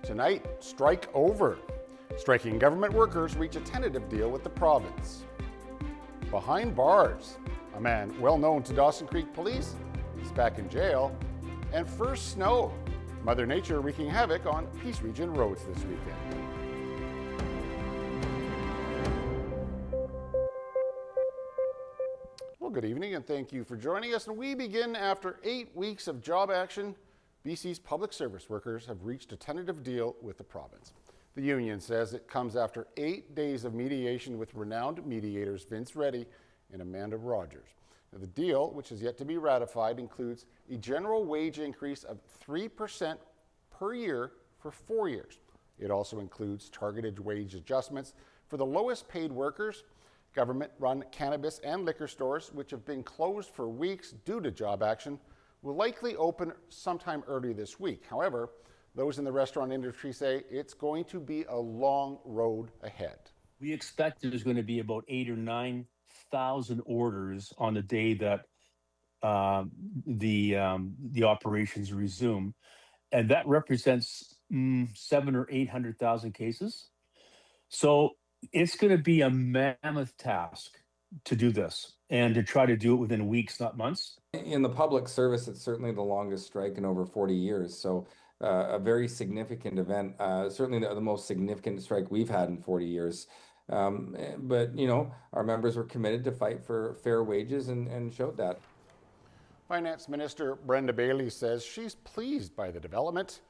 Tonight, strike over. Striking government workers reach a tentative deal with the province. Behind bars, a man well known to Dawson Creek police is back in jail. And first snow, Mother Nature wreaking havoc on Peace Region roads this weekend. Well, good evening and thank you for joining us. And we begin after 8 weeks of job action. BC's public service workers have reached a tentative deal with the province. The union says it comes after 8 days of mediation with renowned mediators Vince Reddy and Amanda Rogers. Now, the deal, which is yet to be ratified, includes a general wage increase of 3% per year for 4 years. It also includes targeted wage adjustments for the lowest paid workers. Government-run cannabis and liquor stores, which have been closed for weeks due to job action, will likely open sometime early this week. However, those in the restaurant industry say it's going to be a long road ahead. We expect there's going to be about 8,000 or 9,000 orders on the day that the operations resume, and that represents 700,000 or 800,000 cases. So it's going to be a mammoth task to do this and to try to do it within weeks, not months. In the public service, it's certainly the longest strike in over 40 years. So a very significant event, certainly the most significant strike we've had in 40 years. But, you know, our members were committed to fight for fair wages and showed that. Finance Minister Brenda Bailey says she's pleased by the development.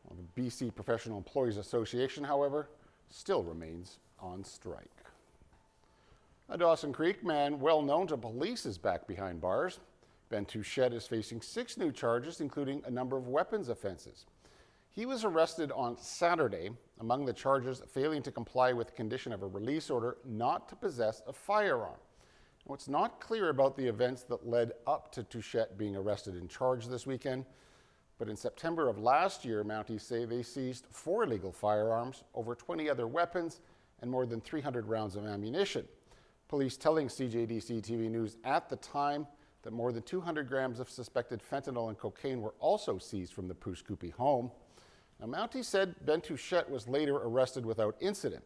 Well, the BC Professional Employees Association, however, still remains on strike. A Dawson Creek man well known to police is back behind bars. Ben Touchette is facing 6 new charges, including a number of weapons offenses. He was arrested on Saturday, among the charges failing to comply with the condition of a release order not to possess a firearm. What's not clear about the events that led up to Touchette being arrested and charged this weekend, but in September of last year, Mounties say they seized 4 illegal firearms, over 20 other weapons, and more than 300 rounds of ammunition. Police telling CJDC-TV News at the time that more than 200 grams of suspected fentanyl and cocaine were also seized from the Pouce-Coupe home. Now, Mountie said Ben Touchette was later arrested without incident.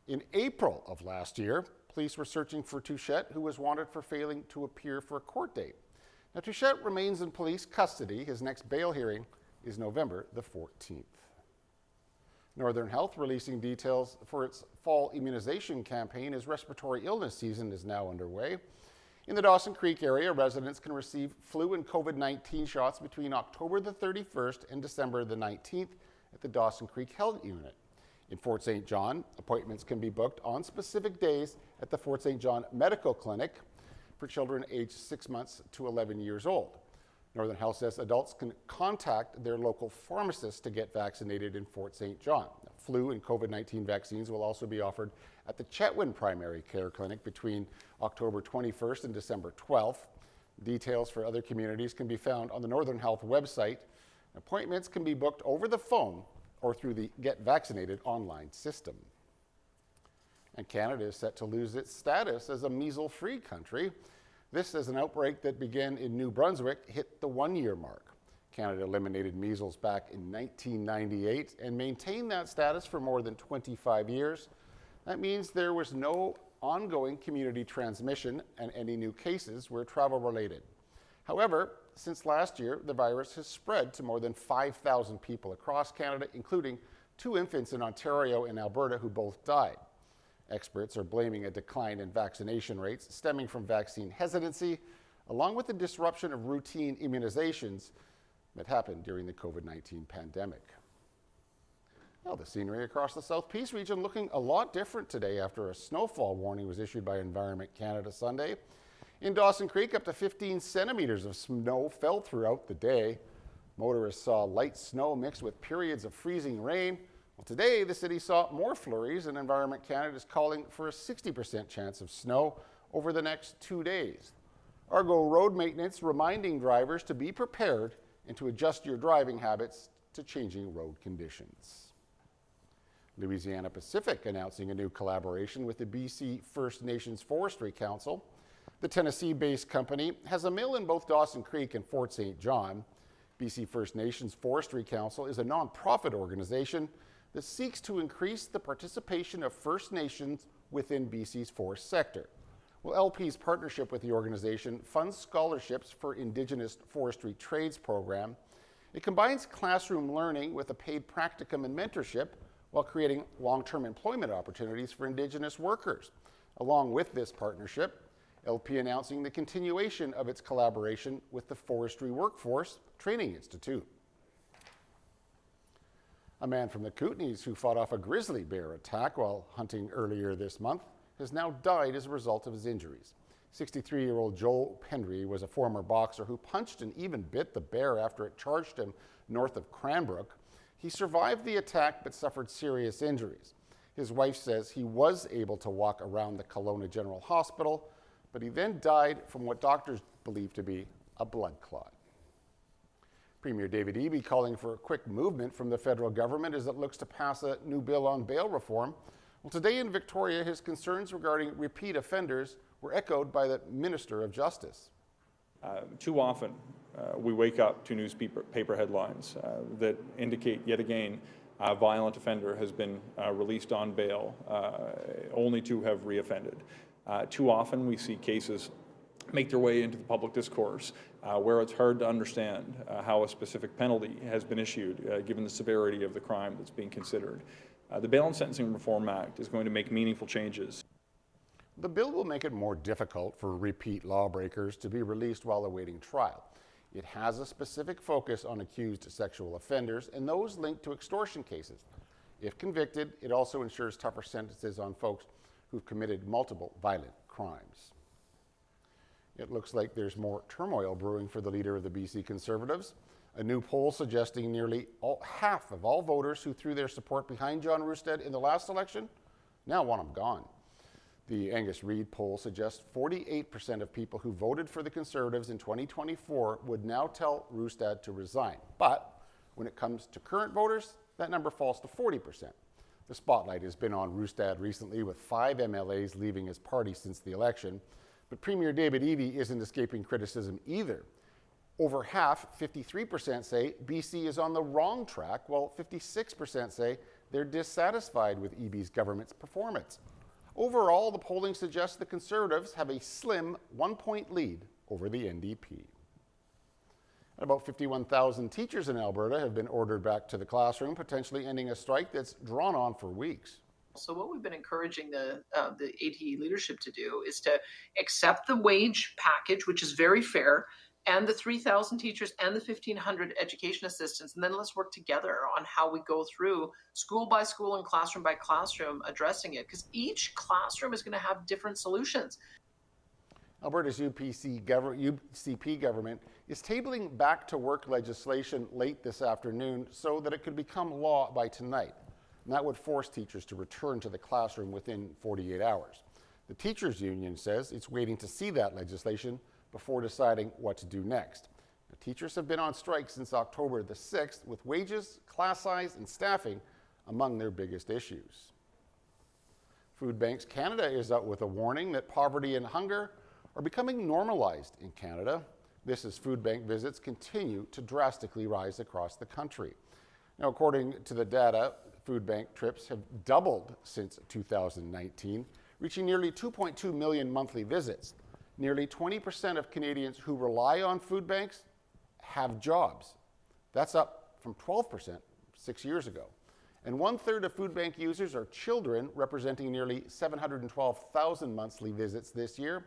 In April of last year, police were searching for Touchette, who was wanted for failing to appear for a court date. Now, Touchette remains in police custody. His next bail hearing is November the 14th. Northern Health releasing details for its fall immunization campaign as respiratory illness season is now underway. In the Dawson Creek area, residents can receive flu and COVID-19 shots between October the 31st and December the 19th at the Dawson Creek Health Unit. In Fort St. John, appointments can be booked on specific days at the Fort St. John Medical Clinic for children aged 6 months to 11 years old. Northern Health says adults can contact their local pharmacist to get vaccinated in Fort St. John. Now, flu and COVID-19 vaccines will also be offered at the Chetwynd Primary Care Clinic between October 21st and December 12th. Details for other communities can be found on the Northern Health website. Appointments can be booked over the phone or through the Get Vaccinated online system. And Canada is set to lose its status as a measles-free country. This as an outbreak that began in New Brunswick hit the 1-year mark. Canada eliminated measles back in 1998 and maintained that status for more than 25 years. That means there was no ongoing community transmission and any new cases were travel related. However, since last year, the virus has spread to more than 5,000 people across Canada, including 2 infants in Ontario and Alberta who both died. Experts are blaming a decline in vaccination rates stemming from vaccine hesitancy, along with the disruption of routine immunizations that happened during the COVID-19 pandemic. Well, the scenery across the South Peace region looking a lot different today after a snowfall warning was issued by Environment Canada Sunday. In Dawson Creek, up to 15 centimeters of snow fell throughout the day. Motorists saw light snow mixed with periods of freezing rain. Well, today, the city saw more flurries, and Environment Canada is calling for a 60% chance of snow over the next 2 days. Argo Road Maintenance reminding drivers to be prepared and to adjust your driving habits to changing road conditions. Louisiana Pacific announcing a new collaboration with the BC First Nations Forestry Council. The Tennessee-based company has a mill in both Dawson Creek and Fort St. John. BC First Nations Forestry Council is a non-profit organization that seeks to increase the participation of First Nations within BC's forest sector. Well, LP's partnership with the organization funds scholarships for Indigenous Forestry Trades program. It combines classroom learning with a paid practicum and mentorship while creating long-term employment opportunities for Indigenous workers. Along with this partnership, LP announcing the continuation of its collaboration with the Forestry Workforce Training Institute. A man from the Kootenays who fought off a grizzly bear attack while hunting earlier this month has now died as a result of his injuries. 63-year-old Joel Pendry was a former boxer who punched and even bit the bear after it charged him north of Cranbrook. He survived the attack but suffered serious injuries. His wife says he was able to walk around the Kelowna General Hospital, but he then died from what doctors believe to be a blood clot. Premier David Eby calling for a quick movement from the federal government as it looks to pass a new bill on bail reform. Well, today in Victoria, his concerns regarding repeat offenders were echoed by the Minister of Justice. Too often, we wake up to newspaper headlines that indicate yet again a violent offender has been released on bail, only to have reoffended. Too often, we see cases make their way into the public discourse where it's hard to understand how a specific penalty has been issued given the severity of the crime that's being considered. The Bail and Sentencing Reform Act is going to make meaningful changes. The bill will make it more difficult for repeat lawbreakers to be released while awaiting trial. It has a specific focus on accused sexual offenders and those linked to extortion cases. If convicted, it also ensures tougher sentences on folks who've committed multiple violent crimes. It looks like there's more turmoil brewing for the leader of the BC Conservatives. A new poll suggesting nearly half of all voters who threw their support behind John Rousted in the last election now want him gone. The Angus Reid poll suggests 48% of people who voted for the Conservatives in 2024 would now tell Rousted to resign. But when it comes to current voters, that number falls to 40%. The spotlight has been on Rousted recently, with 5 MLAs leaving his party since the election. But Premier David Eby isn't escaping criticism either. Over half, 53%, say BC is on the wrong track, while 56% say they're dissatisfied with Eby's government's performance. Overall, the polling suggests the Conservatives have a slim 1-point lead over the NDP. About 51,000 teachers in Alberta have been ordered back to the classroom, potentially ending a strike that's drawn on for weeks. So what we've been encouraging the ATE leadership to do is to accept the wage package, which is very fair, and the 3,000 teachers and the 1,500 education assistants, and then let's work together on how we go through school by school and classroom by classroom addressing it, because each classroom is going to have different solutions. Alberta's UCP government is tabling back to work legislation late this afternoon so that it could become law by tonight. And that would force teachers to return to the classroom within 48 hours. The teachers union says it's waiting to see that legislation before deciding what to do next. The teachers have been on strike since October the 6th, with wages, class size, and staffing among their biggest issues. Food Banks Canada is out with a warning that poverty and hunger are becoming normalized in Canada. This as food bank visits continue to drastically rise across the country. Now, according to the data, food bank trips have doubled since 2019, reaching nearly 2.2 million monthly visits. Nearly 20% of Canadians who rely on food banks have jobs. That's up from 12% 6 years ago. And 1/3 of food bank users are children, representing nearly 712,000 monthly visits this year.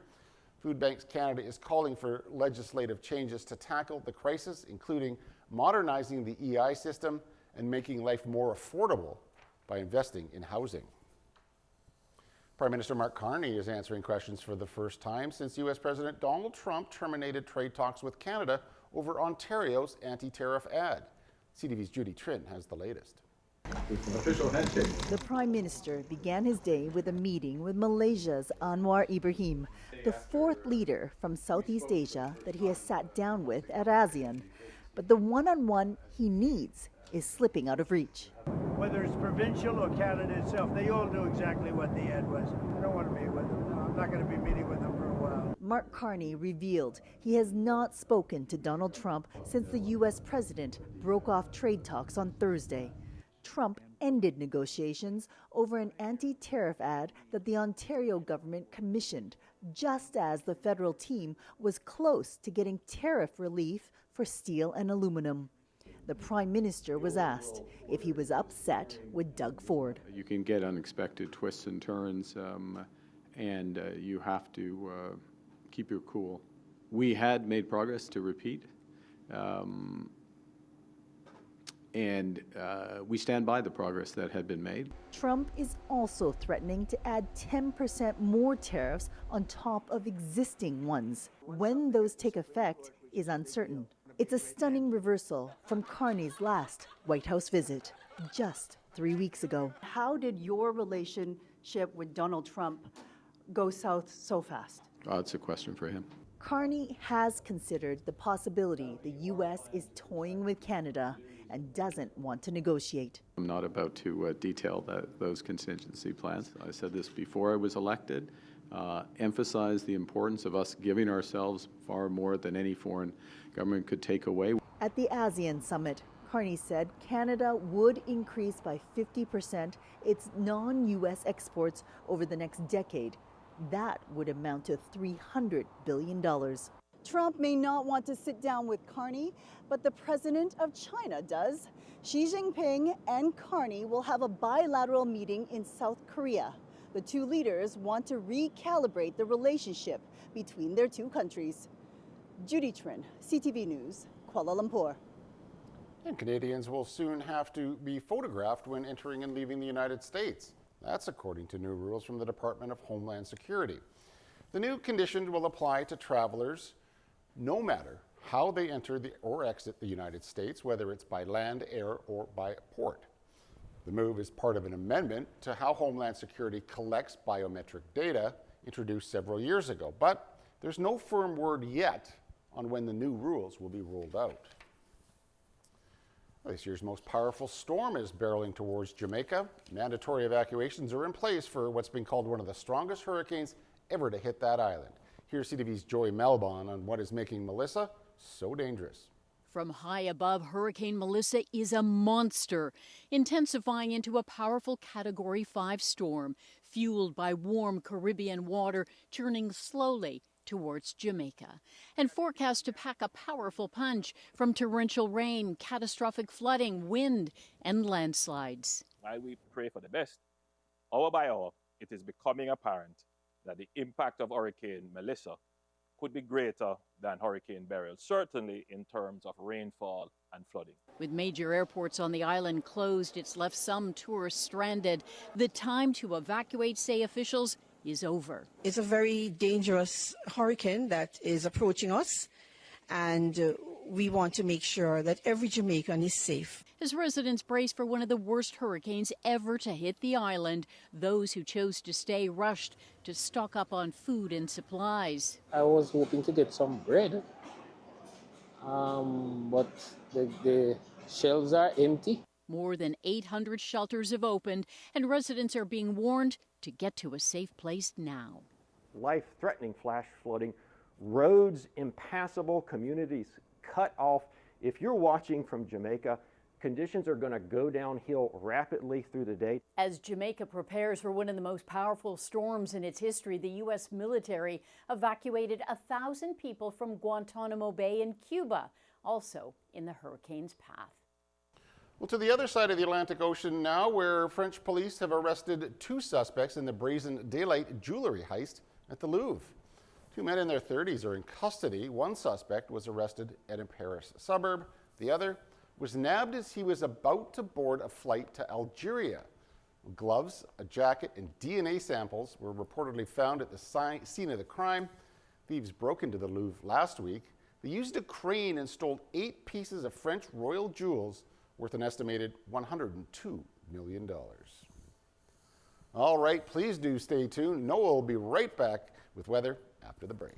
Food Banks Canada is calling for legislative changes to tackle the crisis, including modernizing the EI system and making life more affordable by investing in housing. Prime Minister Mark Carney is answering questions for the first time since U.S. President Donald Trump terminated trade talks with Canada over Ontario's anti-tariff ad. CTV's Judy Trin has the latest. Official handshake. The Prime Minister began his day with a meeting with Malaysia's Anwar Ibrahim, the 4th leader from Southeast Asia that he has sat down with at ASEAN. But the one-on-one he needs is slipping out of reach. Whether it's provincial or Canada itself, they all knew exactly what the ad was. I don't want to meet with them. No, I'm not going to be meeting with them for a while. Mark Carney revealed he has not spoken to Donald Trump since the U.S. president broke off trade talks on Thursday. Trump ended negotiations over an anti-tariff ad that the Ontario government commissioned, just as the federal team was close to getting tariff relief for steel and aluminum. The Prime Minister was asked if he was upset with Doug Ford. You can get unexpected twists and turns, and you have to keep your cool. We had made progress, to repeat, and we stand by the progress that had been made. Trump is also threatening to add 10% more tariffs on top of existing ones. When those take effect is uncertain. It's a stunning reversal from Carney's last White House visit just 3 weeks ago. How did your relationship with Donald Trump go south so fast? It's a question for him. Carney has considered the possibility the U.S. is toying with Canada and doesn't want to negotiate. I'm not about to detail those contingency plans. I said this before I was elected. Emphasize the importance of us giving ourselves far more than any foreign government could take away. At the ASEAN summit, Carney said Canada would increase by 50% its non-U.S. exports over the next decade. That would amount to $300 billion. Trump may not want to sit down with Carney, but the president of China does. Xi Jinping and Carney will have a bilateral meeting in South Korea. The two leaders want to recalibrate the relationship between their two countries. Judy Trin, CTV News, Kuala Lumpur. And Canadians will soon have to be photographed when entering and leaving the United States. That's according to new rules from the Department of Homeland Security. The new condition will apply to travelers no matter how they enter or exit the United States, whether it's by land, air, or by port. The move is part of an amendment to how Homeland Security collects biometric data introduced several years ago, but there's no firm word yet on when the new rules will be rolled out. This year's most powerful storm is barreling towards Jamaica. Mandatory evacuations are in place for what's been called one of the strongest hurricanes ever to hit that island. Here's CTV's Joy Melbon on what is making Melissa so dangerous. From high above, Hurricane Melissa is a monster, intensifying into a powerful Category 5 storm, fueled by warm Caribbean water churning slowly towards Jamaica, and forecast to pack a powerful punch from torrential rain, catastrophic flooding, wind, and landslides. While we pray for the best, hour by hour, it is becoming apparent that the impact of Hurricane Melissa could be greater than Hurricane Beryl, certainly in terms of rainfall and flooding. With major airports on the island closed, it's left some tourists stranded. The time to evacuate, say officials, is over. It's a very dangerous hurricane that is approaching us, and we want to make sure that every Jamaican is safe. As residents brace for one of the worst hurricanes ever to hit the island, those who chose to stay rushed to stock up on food and supplies. I was hoping to get some bread, but the shelves are empty. More than 800 shelters have opened, and residents are being warned to get to a safe place now. Life-threatening flash flooding, roads impassable, communities cut off. If you're watching from Jamaica, conditions are going to go downhill rapidly through the day. As Jamaica prepares for one of the most powerful storms in its history, the U.S. military evacuated 1,000 people from Guantanamo Bay in Cuba, also in the hurricane's path. Well, to the other side of the Atlantic Ocean now, where French police have arrested 2 suspects in the brazen daylight jewelry heist at the Louvre. 2 men in their 30s are in custody. One suspect was arrested at a Paris suburb. The other was nabbed as he was about to board a flight to Algeria. Gloves, a jacket, and DNA samples were reportedly found at the scene of the crime. Thieves broke into the Louvre last week. They used a crane and stole 8 pieces of French royal jewels worth an estimated $102 million. All right, please do stay tuned. Noah will be right back with weather after the break.